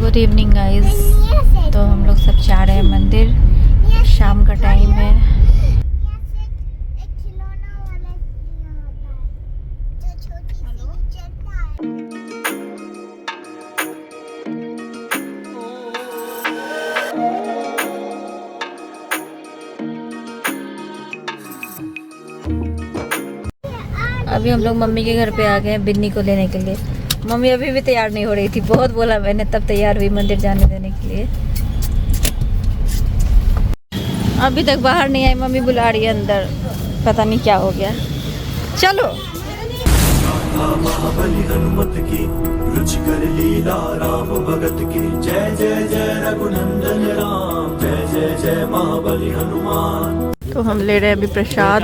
Good evening guys. तो हम लोग सब जा रहे हैं मंदिर, शाम का टाइम है। अभी हम लोग मम्मी के घर पे आ गए हैं बिन्नी को लेने के लिए। मम्मी अभी भी तैयार नहीं हो रही थी, बहुत बोला मैंने तब तैयार हुई मंदिर जाने देने के लिए। अभी तक बाहर नहीं आई, मम्मी बुला रही है अंदर, पता नहीं क्या हो गया। चलो महाबली हनुमत की रुचिकर लीला राम भगत की जय जय जय रघुनंदन राम जय जय जय महाबली हनुमान। तो हम ले रहे हैं अभी प्रसाद।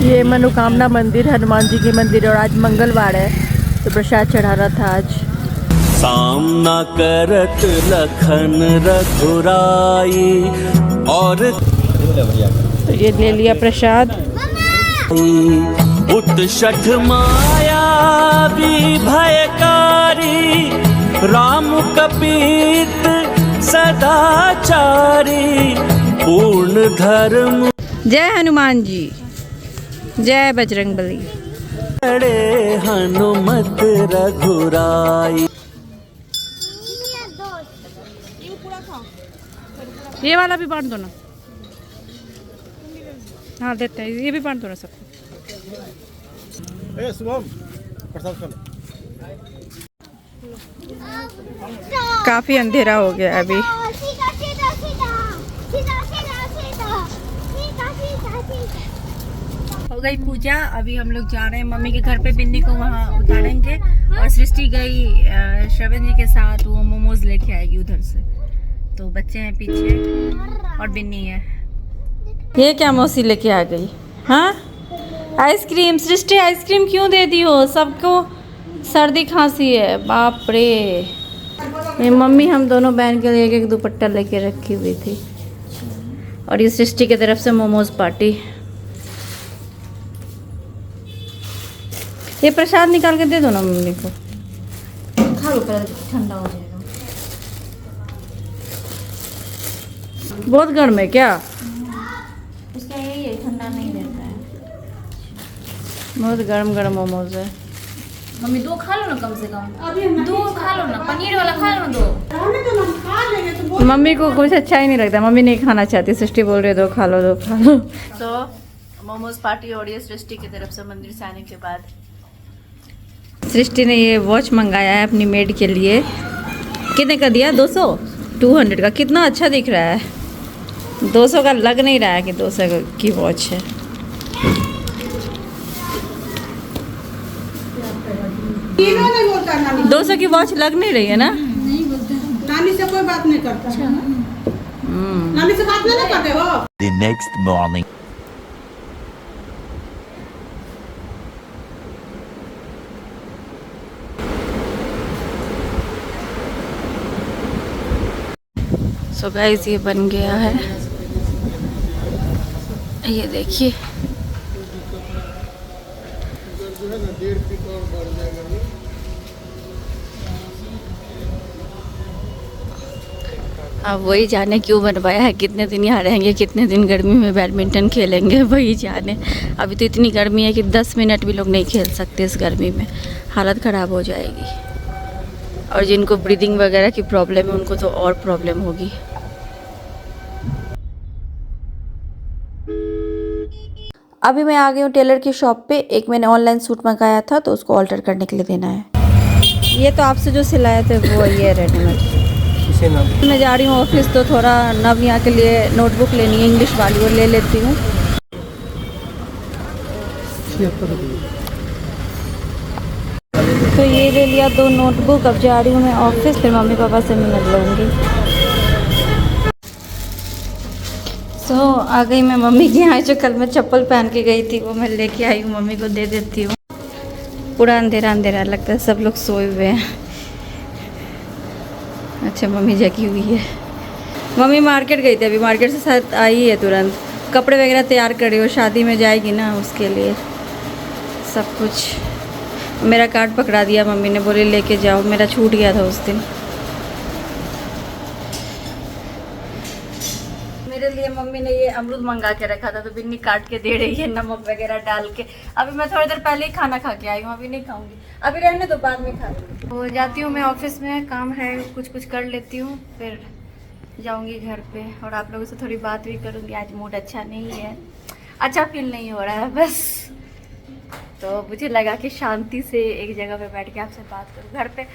ये मनोकामना मंदिर, हनुमान जी की मंदिर, और आज मंगलवार है तो प्रसाद चढ़ा रहा था आज। सामना करत लखन रघुराई और तो ये ले लिया प्रसाद। उतषठ माया भी भयकारी राम कपीत सदाचारी पूर्ण धर्म। जय हनुमान जी, जय बजरंगबली। बड़े हनुमत रघुराई। ये वाला भी बांट दो ना। हाँ देते हैं, ये भी बांट दो ना सबको। काफी अंधेरा हो गया अभी। हो गई पूजा। अभी हम लोग जा रहे हैं मम्मी के घर पे, बिन्नी को वहाँ उतारेंगे और सृष्टि गई श्रवण जी के साथ, वो मोमोज लेके आएगी उधर से। तो बच्चे हैं पीछे और बिन्नी है। ये क्या मौसी लेके आ गई? हाँ आइसक्रीम। सृष्टि आइसक्रीम क्यों दे दी हो? सबको सर्दी खांसी है, बाप रे। ये मम्मी हम दोनों बहन के लिए एक दुपट्टा लेके रखी हुई थी, और ये सृष्टि की तरफ से मोमोज पार्टी। ये प्रसाद निकाल के दे दो ना मम्मी को। खा लो पहले, ठंडा हो जाएगा। बहुत गर्म है क्या? उसका यही है, ठंडा नहीं देता है। बहुत गर्म गर्म मोमोज है। मम्मी दो खा लो ना, कम से कम दो खा लो ना, पनीर वाला खा लो दो। मम्मी को कुछ अच्छा ही नहीं लगता, मम्मी नहीं खाना चाहती। सृष्टि बोल रही है दो खा लो, दो खा लो। तो मोमोज पार्टी हो रही है सृष्टि की तरफ से मंदिर से आने के बाद। सृष्टि ने ये वॉच मंगाया है अपनी मेड के लिए। कितने का दिया? 200 200 का। कितना अच्छा दिख रहा है। 200 का लग नहीं रहा है कि 200 की वॉच है। नानी 200 की वॉच लग नहीं रही है ना? नहीं बोलते, नानी से कोई बात नहीं करता। नानी से बात नहीं करते हो। The next morning. So guys ये बन गया है, ये देखिए। अब वही जाने क्यों बनवाया है, कितने दिन यहाँ रहेंगे, कितने दिन गर्मी में बैडमिंटन खेलेंगे, वही जाने। अभी तो इतनी गर्मी है कि 10 मिनट भी लोग नहीं खेल सकते इस गर्मी में, हालत ख़राब हो जाएगी। और जिनको ब्रीदिंग वगैरह की प्रॉब्लम है उनको तो और प्रॉब्लम होगी। अभी मैं आ गई हूँ टेलर की शॉप पे। एक मैंने ऑनलाइन सूट मंगाया था तो उसको ऑल्टर करने के लिए देना है। ये तो आपसे जो सिलाए थे वो ये रेडीमेड। मैं जा रही हूँ ऑफिस, तो थोड़ा नव्या के लिए नोटबुक लेनी है इंग्लिश वाली, वो ले लेती हूँ। तो ये ले लिया 2 नोटबुक। अब जा रही हूँ मैं ऑफिस, फिर मम्मी पापा से मिल लूँगी। सो आ गई मैं मम्मी के यहाँ। जो कल मैं चप्पल पहन के गई थी वो मैं लेके आई हूँ, मम्मी को दे देती हूँ। पूरा अंधेरा अंधेरा लगता है, सब लोग सोए हुए हैं। अच्छा मम्मी जगी हुई है। मम्मी मार्केट गई थी, अभी मार्केट से साथ आई है तुरंत। कपड़े वगैरह तैयार कर रही हो, शादी में जाएगी ना उसके लिए सब कुछ। मेरा कार्ड पकड़ा दिया मम्मी ने, बोले लेके जाओ, मेरा छूट गया था उस दिन। मेरे लिए मम्मी ने ये अमरूद मंगा के रखा था, तो बिन्नी काट के दे रही है नमक वगैरह डाल के। अभी मैं थोड़ी देर पहले ही खाना खा के आई हूँ, अभी नहीं खाऊंगी, अभी रहने तो बाद में खा लूँगी। तो जाती हूँ मैं ऑफिस में, काम है, कुछ कर लेती हूँ, फिर जाऊँगी घर पे और आप लोगों से थोड़ी बात भी करूँगी। आज मूड अच्छा नहीं है, अच्छा फील नहीं हो रहा है बस, तो मुझे लगा कि शांति से एक जगह पे बैठ के आपसे बात करूँ। घर पे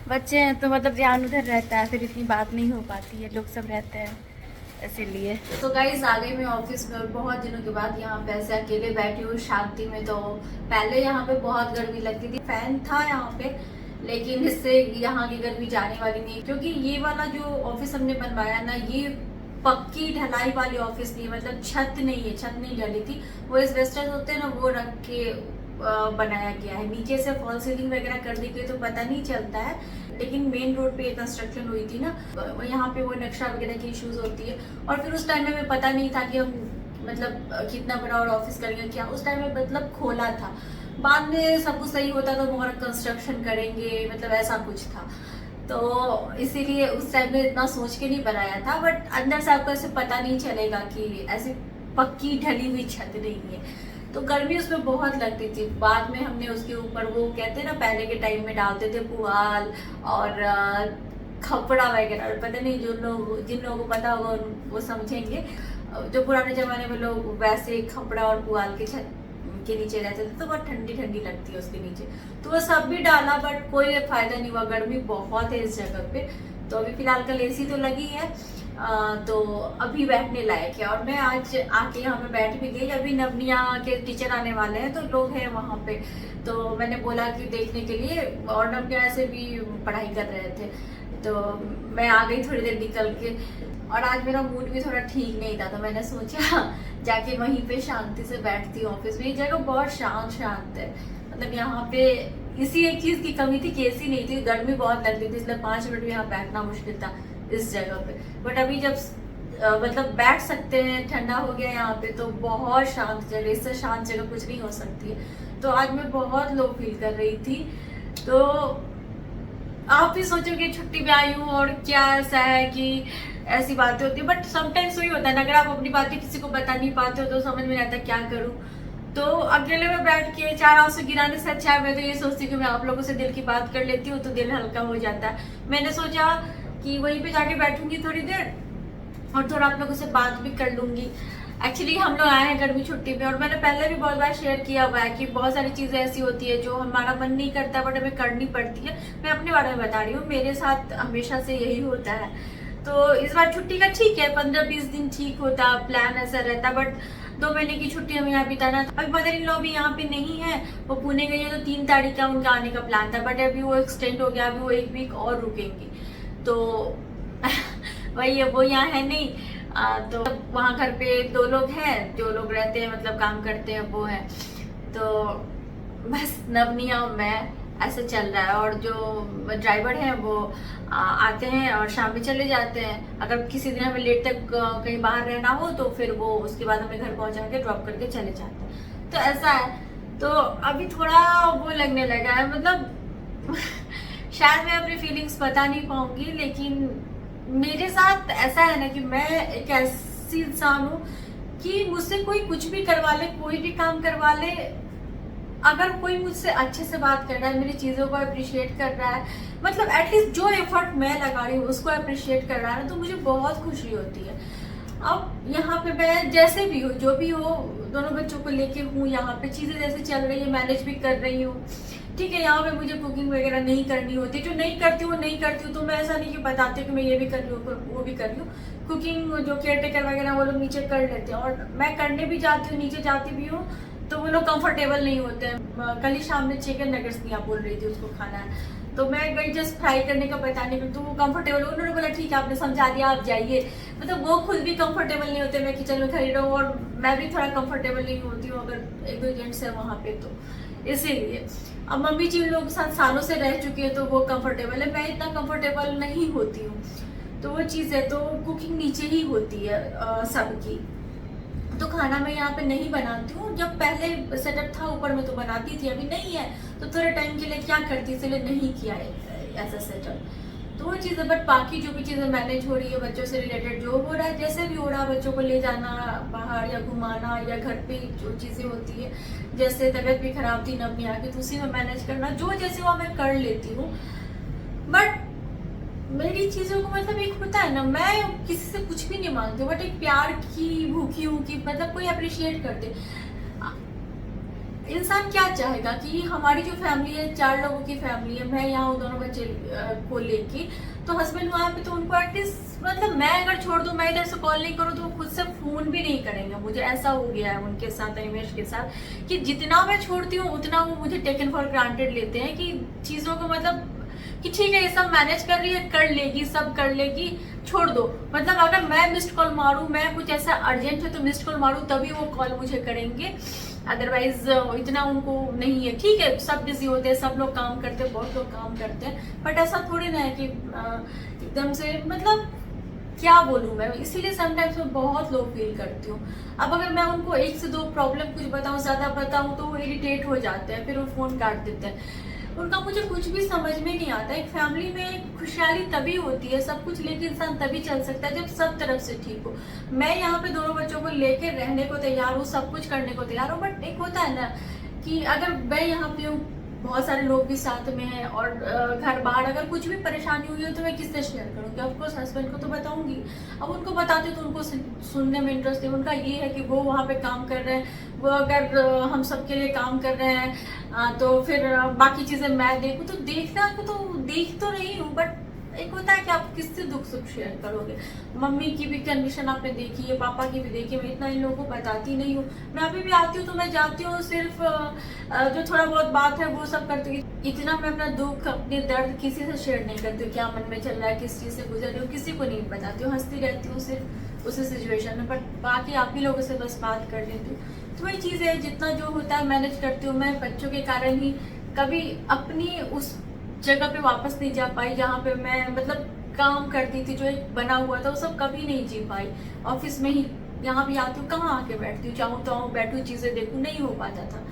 बच्चे हैं तो मतलब ध्यान उधर रहता है, फिर इतनी बात नहीं हो पाती है, लोग सब रहते हैं इसीलिए। तो गाइस आ गई मैं ऑफिस में और बहुत दिनों के बाद यहाँ पे ऐसे अकेले बैठी हूँ शांति में। तो पहले यहाँ पे बहुत गर्मी लगती थी, फैन था यहाँ पे, लेकिन इससे यहाँ की गर्मी जाने वाली नहीं, क्योंकि ये वाला जो ऑफिस हमने बनवाया ना, ये पक्की ढलाई वाली ऑफिस नहीं, मतलब छत नहीं है, छत नहीं डली थी, वो एस्बेस्टस होते हैं ना, वो रख के बनाया गया है। नीचे से फॉल सीलिंग वगैरह कर दी गई तो पता नहीं चलता है, लेकिन मेन रोड पे कंस्ट्रक्शन हुई थी ना, यहाँ पे वो नक्शा वगैरह की इश्यूज होती है। और फिर उस टाइम में हमें पता नहीं था कि हम मतलब कितना बड़ा और ऑफिस करेंगे क्या, उस टाइम में मतलब खोला था, बाद में सब कुछ सही होता तो और कंस्ट्रक्शन करेंगे, मतलब ऐसा कुछ था। तो इसीलिए उस टाइम में इतना सोच के नहीं बनाया था, बट अंदर से आपको ऐसे पता नहीं चलेगा कि ऐसे पक्की ढली हुई छत नहीं है। तो गर्मी उसमें बहुत लगती थी। बाद में हमने उसके ऊपर वो कहते हैं ना, पहले के टाइम में डालते थे पुआल और खपड़ा वगैरह, पता नहीं जिन लोगों को पता होगा वो समझेंगे। जो पुराने जमाने में लोग वैसे खपड़ा और पुआल के छत के नीचे रहते थे, तो बहुत ठंडी ठंडी लगती है उसके नीचे, तो वो सब भी डाला, बट कोई फायदा नहीं हुआ, गर्मी बहुत है इस जगह पे। तो अभी फिलहाल कल एसी तो लगी है, तो अभी बैठने लायक है। और मैं आज आके यहाँ पे बैठ भी गई, अभी नवनिया के टीचर आने वाले हैं, तो लोग हैं वहाँ पे, तो मैंने बोला कि देखने के लिए, और नवनिया से भी पढ़ाई कर रहे थे, तो मैं आ गई थोड़ी देर निकल के। और आज मेरा मूड भी थोड़ा ठीक नहीं था, तो मैंने सोचा जाके वहीं पे शांति से बैठती हूँ ऑफिस में। ये जगह बहुत शांत है, मतलब यहाँ पे इसी एक चीज की कमी थी कि एसी नहीं थी, गर्मी बहुत लगती थी, इसलिए 5 मिनट भी यहाँ बैठना मुश्किल था इस जगह पे। बट अभी जब मतलब बैठ सकते हैं, ठंडा हो गया यहाँ पे, तो बहुत शांत जगह, इससे शांत जगह कुछ नहीं हो सकती है। तो आज मैं बहुत लो फील कर रही थी। तो आप भी सोचोगे छुट्टी में आई हूँ और क्या ऐसा है कि ऐसी बातें होती है, बट समटाइम्स वही होता है ना, अगर आप अपनी बातें किसी को बता नहीं पाते हो तो समझ में नहीं आता क्या करूँ। तो अकेले में बैठ के 4 आंसू गिराने से अच्छा है मैं तो ये सोचती हूँ कि मैं आप लोगों से दिल की बात कर लेती हूँ, तो दिल हल्का हो जाता है। मैंने सोचा कि वहीं पे जाके बैठूंगी थोड़ी देर और थोड़ा आप लोगों से बात भी कर लूंगी। एक्चुअली हम लोग आए हैं गर्मी छुट्टी में, और मैंने पहले भी बहुत बार शेयर किया हुआ है कि बहुत सारी चीजें ऐसी होती है जो हमारा मन नहीं करता बट हमें करनी पड़ती है। मैं अपने बारे में बता रही हूँ, मेरे साथ हमेशा से यही होता है। तो इस बार छुट्टी का ठीक है, 15-20 दिन ठीक होता, प्लान ऐसा रहता, बट 2 महीने की छुट्टी हमें यहाँ बिताना। अभी मदर इन लॉ भी यहाँ पे नहीं है, वो पुणे गई है, तो 3 तारीख का उनका आने का प्लान था, बट अभी वो एक्सटेंड हो गया, अभी वो 1 वीक और रुकेंगी। तो वही है, वो यहाँ है नहीं, तो वहाँ घर पे 2 लोग हैं जो लोग रहते हैं, मतलब काम करते हैं, वो है। तो बस नवनिया और मैं ऐसे चल रहा है, और जो ड्राइवर हैं वो आते हैं और शाम में चले जाते हैं। अगर किसी दिन हमें लेट तक कहीं बाहर रहना हो तो फिर वो उसके बाद हमें घर पहुंचा के ड्रॉप करके चले जाते हैं। तो ऐसा है। तो अभी थोड़ा वो लगने लगा है, मतलब शायद मैं अपनी फीलिंग्स बता नहीं पाऊंगी, लेकिन मेरे साथ ऐसा है ना कि मैं एक ऐसी इंसान हूँ कि मुझसे कोई कुछ भी करवा ले, कोई भी काम करवा ले, अगर कोई मुझसे अच्छे से बात कर रहा है, मेरी चीज़ों को अप्रिशिएट कर रहा है, मतलब एटलीस्ट जो एफर्ट मैं लगा रही हूँ उसको अप्रिशिएट कर रहा है ना, तो मुझे बहुत खुशी होती है। अब यहाँ पे मैं जैसे भी हूँ, जो भी हो, दोनों बच्चों को लेके हूँ यहाँ पे, चीज़ें जैसे चल रही है मैनेज भी कर रही हूँ, ठीक है। यहाँ पे मुझे कुकिंग वगैरह नहीं करनी होती, जो नहीं करती हूँ नहीं करती हूँ, तो मैं ऐसा नहीं कि बताती हूँ कि मैं ये भी कर रही हूँ वो भी कर रही हूँ। कुकिंग जो केयर टेकर वगैरह वो लोग नीचे कर लेते हैं, और मैं करने भी जाती हूँ, नीचे जाती भी हूँ, तो वो लोग कंफर्टेबल नहीं होते हैं। कल ही शाम में चिकन नगेट्स नहीं बोल रही थी उसको खाना है, तो मैं गई जस्ट फ्राई करने का बताने को, तो वो कंफर्टेबल, उन्होंने बोला ठीक है आपने समझा दिया आप जाइए। मतलब वो खुद भी कंफर्टेबल नहीं होते मैं किचन में खड़ी रहूँ, और मैं भी थोड़ा कंफर्टेबल नहीं होती हूँ अगर 1-2 जेंट्स है वहाँ पे, तो इसीलिए। अब मम्मी जी उन लोगों के साथ सालों से रह चुकी है, तो वो कंफर्टेबल है, मैं इतना कंफर्टेबल नहीं होती हूँ, तो वो चीज़ है। तो कुकिंग नीचे ही होती है सबकी, तो खाना मैं यहाँ पे नहीं बनाती हूँ। जब पहले सेटअप था ऊपर में तो बनाती थी, अभी नहीं है तो थोड़े टाइम के लिए क्या करती, इसलिए नहीं किया है ऐसा सेटअप। तो वो चीज़ें, बट बाकी जो भी चीज़ें मैनेज हो रही है बच्चों से रिलेटेड जो हो रहा है, जैसे भी हो रहा है, बच्चों को ले जाना बाहर या घुमाना या घर पे जो चीज़ें होती है, जैसे तबीयत भी खराब थी नब में आके तो उसी में मैनेज करना, जो जैसे वो मैं कर लेती हूँ। बट मेरी चीज़ों को मतलब एक होता है ना, मैं किसी से कुछ भी नहीं मांगती हूँ, बट एक प्यार की भूखी हूँ कि मतलब कोई अप्रिशिएट कर दे। इंसान क्या चाहेगा कि हमारी जो फैमिली है 4 लोगों की फैमिली है, मैं यहाँ हूँ दोनों बच्चे को लेके, तो हस्बैंड वहाँ पे, तो उनको एटलीस्ट मतलब मैं अगर छोड़ दूँ, मैं इधर से कॉल नहीं करूँ तो वो खुद से फ़ोन भी नहीं करेंगे। मुझे ऐसा हो गया है उनके साथ, अनिमेश के साथ, कि जितना मैं छोड़ती हूँ उतना वो मुझे टेकन फॉर ग्रांटेड लेते हैं कि चीज़ों को मतलब कि ठीक है ये सब मैनेज कर रही है, कर लेगी, सब कर लेगी, छोड़ दो। मतलब अगर मैं मिस्ड कॉल मारूं, मैं कुछ ऐसा अर्जेंट है तो मिस्ड कॉल मारूं तभी वो कॉल मुझे करेंगे, अदरवाइज इतना उनको नहीं है। ठीक है सब बिजी होते हैं, सब लोग काम करते हैं, बहुत लोग काम करते हैं, बट ऐसा थोड़ी ना है कि एकदम से मतलब क्या बोलूँ मैं, इसीलिए समटाइम्स मैं बहुत लो फील करती हूँ। अब अगर मैं उनको 1 से 2 प्रॉब्लम कुछ बताऊँ, ज़्यादा बताऊँ तो वो इरिटेट हो जाते हैं, फिर वो फ़ोन काट देते हैं। उनका मुझे कुछ भी समझ में नहीं आता। एक फैमिली में खुशहाली तभी होती है, सब कुछ लेके इंसान तभी चल सकता है जब सब तरफ से ठीक हो। मैं यहाँ पे दोनों बच्चों को लेके रहने को तैयार हूँ, सब कुछ करने को तैयार हूँ, बट एक होता है ना कि अगर मैं यहाँ पे हूँ, बहुत सारे लोग भी साथ में हैं और घर बाहर अगर कुछ भी परेशानी हुई हो तो मैं किससे शेयर करूँगी? ऑफकोर्स हस्बैंड को तो बताऊंगी। अब उनको बताती हूँ तो उनको सुनने में इंटरेस्ट है। उनका ये है कि वो वहाँ पे काम कर रहे हैं, वो अगर हम सबके लिए काम कर रहे हैं तो फिर बाकी चीज़ें मैं देखूँ, तो देखना को तो देख तो रही हूँ, बट एक होता है कि आप किससे दुख सुख शेयर करोगे। मम्मी की भी कंडीशन आपने देखी है, पापा की भी देखी है, मैं इतना इन लोगों को बताती नहीं हूँ। मैं अभी भी आती हूँ तो मैं जाती हूँ, सिर्फ जो थोड़ा बहुत बात है वो सब करती हूँ। इतना मैं अपना दुख, अपने दर्द किसी से शेयर नहीं करती हूँ, क्या मन में चल रहा है, किस चीज़ से गुजर रही हूँ, किसी को नहीं बताती हूँ, हंसती रहती हूँ सिर्फ उसी सिचुएशन में। बट बाकी आप ही लोगों से बस बात कर लेती हूँ। तो वही चीज़ है, जितना जो होता है मैनेज करती हूँ। मैं बच्चों के कारण ही कभी अपनी उस जगह पे वापस नहीं जा पाई जहाँ पे मैं मतलब काम करती थी, जो एक बना हुआ था वो सब कभी नहीं जी पाई। ऑफिस में ही यहाँ भी आती हूँ, कहाँ आके बैठती हूँ, चाहूँ तो आऊँ, बैठूँ, चीज़ें देखूँ, नहीं हो पाता था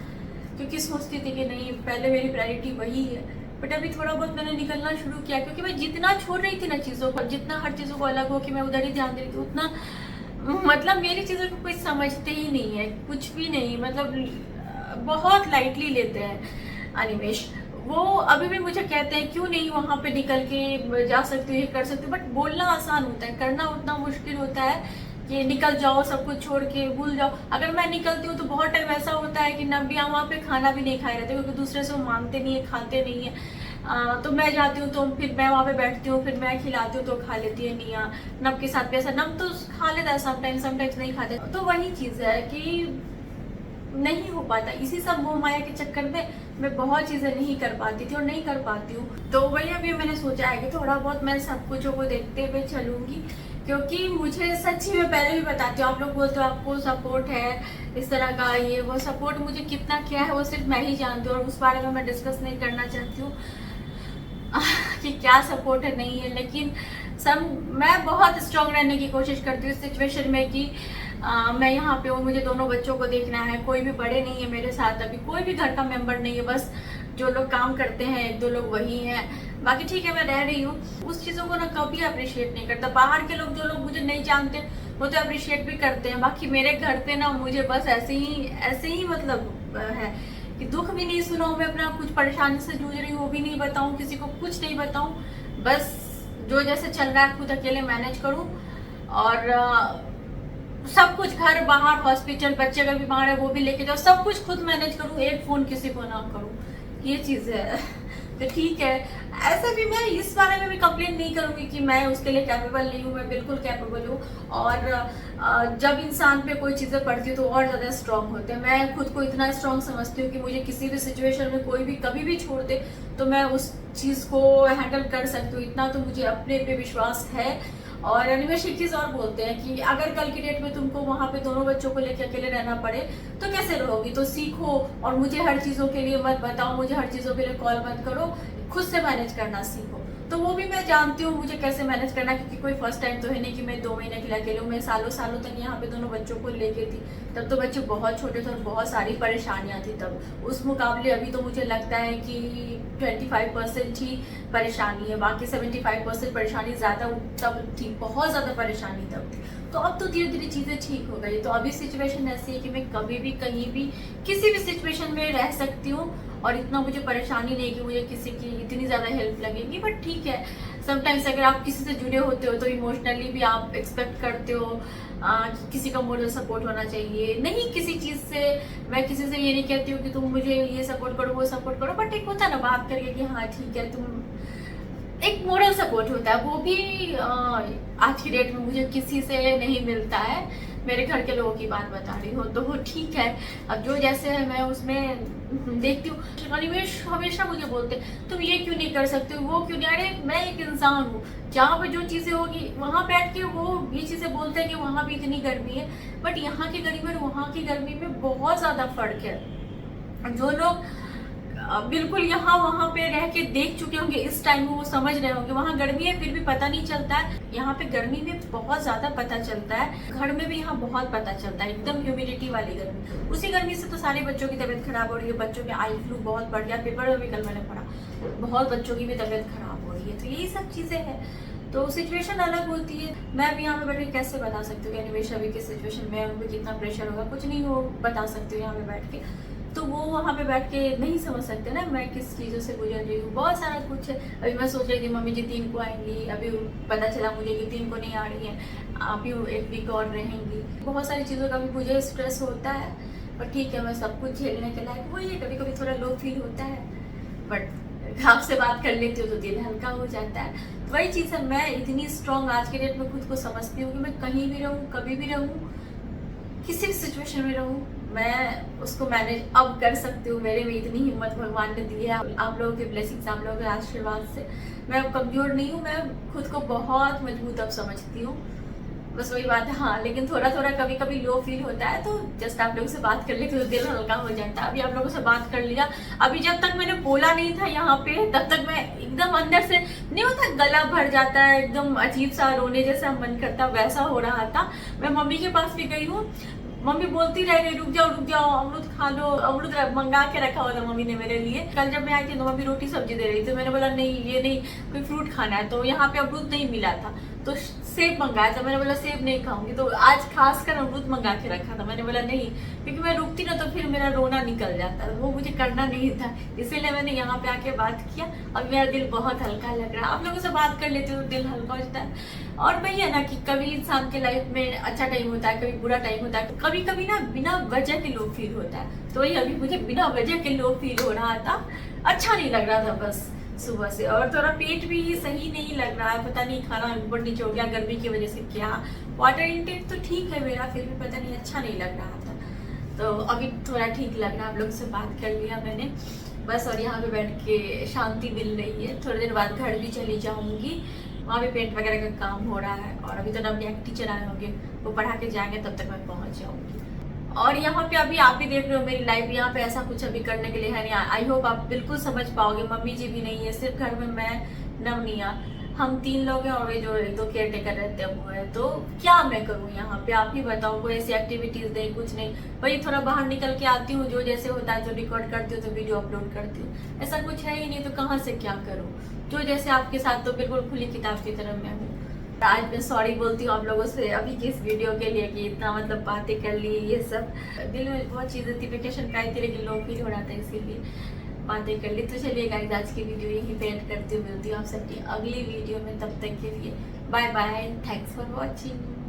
क्योंकि सोचती थी कि नहीं पहले मेरी प्रायोरिटी वही है। बट अभी थोड़ा बहुत मैंने निकलना शुरू किया, क्योंकि मैं जितना छोड़ रही थी ना चीज़ों को, जितना हर चीज़ों को अलग हो कि मैं उधर ही ध्यान दे रही थी, उतना मतलब मेरी चीज़ों को कोई समझते ही नहीं है, कुछ भी नहीं, मतलब बहुत लाइटली लेते हैं अनिमेश। वो अभी भी मुझे कहते हैं क्यों नहीं वहाँ पे निकल के जा सकती हो, ये कर सकती हो, बट बोलना आसान होता है, करना उतना मुश्किल होता है कि निकल जाओ, सब कुछ छोड़ के भूल जाओ। अगर मैं निकलती हूँ तो बहुत टाइम ऐसा होता है कि नबिया वहाँ पे खाना भी नहीं खाए रहते, क्योंकि दूसरे से वो मांगते नहीं है, खाते नहीं है। तो मैं जाती हूँ तो फिर मैं वहाँ पे बैठती हूँ, फिर मैं खिलाती हूँ तो खा लेती है निया। नब के साथ भी ऐसा, नब तो खा लेता है समटाइम्स नहीं खाते। तो वही चीज़ है कि नहीं हो पाता, इसी सब मोह माया के चक्कर में मैं बहुत चीज़ें नहीं कर पाती थी और नहीं कर पाती हूँ। तो वही अभी मैंने सोचा है कि थोड़ा बहुत मैं सब कुछ को देखते हुए चलूँगी, क्योंकि मुझे सच्ची में पहले भी बताती हूँ, आप लोग बोलते हो आपको सपोर्ट है इस तरह का, ये वो सपोर्ट मुझे कितना क्या है वो सिर्फ मैं ही जानती हूँ, और उस बारे में मैं डिस्कस नहीं करना चाहती हूँ कि क्या सपोर्ट है नहीं है। लेकिन मैं बहुत स्ट्रांग रहने की कोशिश करती हूँ इस सिचुएशन में कि मैं यहाँ पे हूँ, मुझे दोनों बच्चों को देखना है, कोई भी बड़े नहीं है मेरे साथ, अभी कोई भी घर का मेंबर नहीं है, बस जो लोग काम करते हैं 1-2 लोग वही हैं, बाकी ठीक है मैं रह रही हूँ। उस चीज़ों को ना कभी अप्रिशिएट नहीं करता। बाहर के लोग जो लोग मुझे नहीं जानते वो तो अप्रिशिएट भी करते हैं, बाकी मेरे घर पे ना मुझे बस ऐसे ही मतलब है कि दुख भी नहीं सुनाऊँ मैं अपना, कुछ परेशानी से जूझ रही हूँ वो भी नहीं बताऊँ, किसी को कुछ नहीं बताऊँ, बस जो जैसे चल रहा है खुद अकेले मैनेज करूँ, और सब कुछ घर बाहर हॉस्पिटल, बच्चे अगर बीमार है वो भी लेके जाओ, सब कुछ खुद मैनेज करूँ, एक फ़ोन किसी को ना करूँ, ये चीज़ है। तो ठीक है, ऐसे भी मैं इस बारे में भी कंप्लेन नहीं करूँगी कि मैं उसके लिए कैपेबल नहीं हूँ, मैं बिल्कुल कैपेबल हूँ। और जब इंसान पे कोई चीज़ें पड़ती है तो और ज़्यादा स्ट्रांग होते हैं। मैं खुद को इतना स्ट्रांग समझती हूँ कि मुझे किसी भी सिचुएशन में कोई भी कभी भी छोड़ दे तो मैं उस चीज़ को हैंडल कर सकती हूँ, इतना तो मुझे अपने पे विश्वास है। और अनिमेश एक चीज़ और बोलते हैं कि अगर कल की डेट में तुमको वहाँ पे दोनों बच्चों को लेकर अकेले रहना पड़े तो कैसे रहोगी, तो सीखो और मुझे हर चीज़ों के लिए मत बताओ, मुझे हर चीज़ों के लिए कॉल मत करो, खुद से मैनेज करना सीखो। तो वो भी मैं जानती हूँ मुझे कैसे मैनेज करना, क्योंकि कोई फर्स्ट टाइम तो है नहीं कि मैं 2 महीने के लिए अकेले हूँ। मैं सालों सालों तक यहाँ पे दोनों बच्चों को लेके थी, तब तो बच्चे बहुत छोटे थे और बहुत सारी परेशानियाँ थी तब। उस मुकाबले अभी तो मुझे लगता है कि 25% ही परेशानी है, बाकी 75% परेशानी ज़्यादा तब थी, बहुत ज़्यादा परेशानी तब थी। तो अब तो धीरे धीरे चीज़ें ठीक हो गई। तो अभी सिचुएशन ऐसी है कि मैं कभी भी कहीं भी किसी भी सिचुएशन में रह सकती हूँ और इतना मुझे परेशानी नहीं कि मुझे किसी की इतनी ज़्यादा हेल्प लगेगी। बट ठीक है, समटाइम्स अगर आप किसी से जुड़े होते हो तो इमोशनली भी आप एक्सपेक्ट करते हो कि किसी का मोरल सपोर्ट होना चाहिए। नहीं किसी चीज़ से मैं किसी से ये नहीं कहती हूँ कि तुम मुझे ये सपोर्ट करो वो सपोर्ट करो, बट एक होता है ना बात करके कि हाँ ठीक है, तुम एक मोरल सपोर्ट होता है, वो भी आज की डेट में मुझे किसी से नहीं मिलता है। मेरे घर के लोगों की बात बता रही हो तो वो ठीक है, अब जो जैसे है मैं उसमें देखती हूँ। हमेशा मुझे बोलते तुम ये क्यों नहीं कर सकते, वो क्यों नहीं। अरे मैं एक इंसान हूँ, जहाँ पर जो चीज़ें होगी वहाँ बैठ के वो ये चीज़ें बोलते हैं कि वहाँ भी इतनी गर्मी है, बट यहाँ की गर्मी और वहाँ की गर्मी में बहुत ज़्यादा फर्क है। जो लोग बिल्कुल यहाँ वहाँ पे रह के देख चुके होंगे इस टाइम में वो समझ रहे होंगे, वहाँ गर्मी है फिर भी पता नहीं चलता है, यहाँ पे गर्मी में बहुत ज़्यादा पता चलता है। घर में भी यहाँ बहुत पता चलता है, एकदम ह्यूमिडिटी वाली गर्मी। उसी गर्मी से तो सारे बच्चों की तबीयत खराब हो रही है, बच्चों के आई फ्लू बहुत बढ़ गया, पेपर में भी कल मैंने पढ़ा, बहुत बच्चों की भी तबीयत खराब हो रही है। तो यही सब चीज़ें हैं, तो सिचुएशन अलग होती है। मैं अभी यहाँ पे बैठ के कैसे बता सकती हूँ कि अनिमेश अभी की सिचुएशन में उनको कितना प्रेशर होगा, कुछ नहीं वो बता सकती हूँ यहाँ पे बैठ के। तो वो वहाँ पे बैठ के नहीं समझ सकते ना मैं किस चीज़ों से गुजर रही हूँ, बहुत सारा कुछ है। अभी मैं सोच रही थी मम्मी जी 3 को आएंगी, अभी पता चला मुझे कि 3 को नहीं आ रही हैं, अभी 1 वीक और रहेंगी। बहुत सारी चीज़ों का भी मुझे स्ट्रेस होता है, पर ठीक है मैं सब कुछ झेलने के लायक वही है। कभी कभी थोड़ा लो फील होता है, बट आपसे बात कर लेती हूँ तो दिल हल्का हो जाता है। तो वही चीज़ है, मैं इतनी स्ट्रॉन्ग आज के डेट में खुद को समझती हूँ कि मैं कहीं भी रहूँ, कभी भी रहूँ, किसी भी सिचुएशन में रहूँ, मैं उसको मैनेज अब कर सकती हूँ। मेरे में इतनी हिम्मत भगवान ने दी है, आप लोगों के ब्लेसिंग्स, आप लोगों के आशीर्वाद से मैं अब कमज़ोर नहीं हूँ, मैं खुद को बहुत मजबूत अब समझती हूँ। बस वही बात है हाँ, लेकिन थोड़ा थोड़ा कभी कभी लो फील होता है, तो जस्ट आप लोगों से बात कर लेते तो दिल हल्का हो जाता है। अभी आप लोगों से बात कर लिया, अभी जब तक मैंने बोला नहीं था यहाँ पे तब तक मैं एकदम अंदर से नहीं होता, गला भर जाता है, एकदम अजीब सा रोने जैसा मन करता, वैसा हो रहा था। मैं मम्मी के पास भी गई हूँ, मम्मी बोलती रह गई रुक जाओ अमरूद खा लो, अमरूद मंगा के रखा हुआ था मम्मी ने मेरे लिए। कल जब मैं आई थी तो मम्मी रोटी सब्जी दे रही थी, मैंने बोला नहीं ये नहीं, कोई फ्रूट खाना है, तो यहाँ पे अमरूद नहीं मिला था तो सेब मंगाया था, मैंने बोला सेब नहीं खाऊंगी, तो आज खास कर अमरूद मंगा के रखा था। मैंने बोला नहीं, क्योंकि मैं रुकती ना तो फिर मेरा रोना निकल जाता, वो मुझे करना नहीं था, इसीलिए मैंने यहाँ पे आके बात किया। अब मेरा दिल बहुत हल्का लग रहा है, आप लोगों से बात कर लेती हूँ दिल हल्का हो जाता है। और वही है ना कि कभी इंसान के लाइफ में अच्छा टाइम होता है, कभी बुरा टाइम होता है, कभी कभी ना बिना वजह के लो फील होता है। तो वही अभी मुझे बिना वजह के लो फील हो रहा था, अच्छा नहीं लग रहा था बस सुबह से, और थोड़ा पेट भी सही नहीं लग रहा है, पता नहीं खाना ऊपर नीचे हो गया गर्मी की वजह से क्या। वाटर इनटेक तो ठीक है मेरा, फिर भी पता नहीं अच्छा नहीं लग रहा था, तो अभी थोड़ा ठीक लग रहा है। आप लोगों से बात कर लिया मैंने बस, और यहाँ पे बैठ के शांति मिल रही है। थोड़ी देर बाद घर भी चली जाऊँगी, वहाँ पे पेंट वगैरह का काम हो रहा है, और अभी तो नवनी एक टीचर आए होंगे, वो पढ़ा के जाएंगे, तब तक मैं पहुँच जाऊँगी। और यहाँ पे अभी आप भी देख रहे हो मेरी लाइफ, यहाँ पे ऐसा कुछ अभी करने के लिए है नहीं। आई होप आप बिल्कुल समझ पाओगे। मम्मी जी भी नहीं है, सिर्फ घर में मैं, नवनिया, हम 3 लोग हैं, और वे जो 1-2 केयर टेकर रहते हुए हैं। तो क्या मैं करूँ यहाँ पे, आप ही बताओ। कोई ऐसी एक्टिविटीज नहीं, कुछ नहीं, वही थोड़ा बाहर निकल के आती हूँ, जो जैसे होता है, जो रिकॉर्ड करती हूँ तो वीडियो अपलोड करती हूँ, ऐसा कुछ है ही नहीं, तो कहाँ से क्या करूँ। जो जैसे आपके साथ तो बिल्कुल खुली किताब की तरह मैं हूँ। आज मैं सॉरी बोलती हूँ आप लोगों से अभी की इस वीडियो के लिए कि इतना मतलब बातें कर ली, ये सब दिल में बहुत चीज़ें थी, वेकेशन पे आई थी लेकिन लो फील हो रहा था, इसीलिए बातें कर ली। तो चलिए गाइस, आज की वीडियो यहीं पे एंड करती हूँ, मिलती हूँ आप सबकी अगली वीडियो में, तब तक के लिए bye bye, thanks for watching.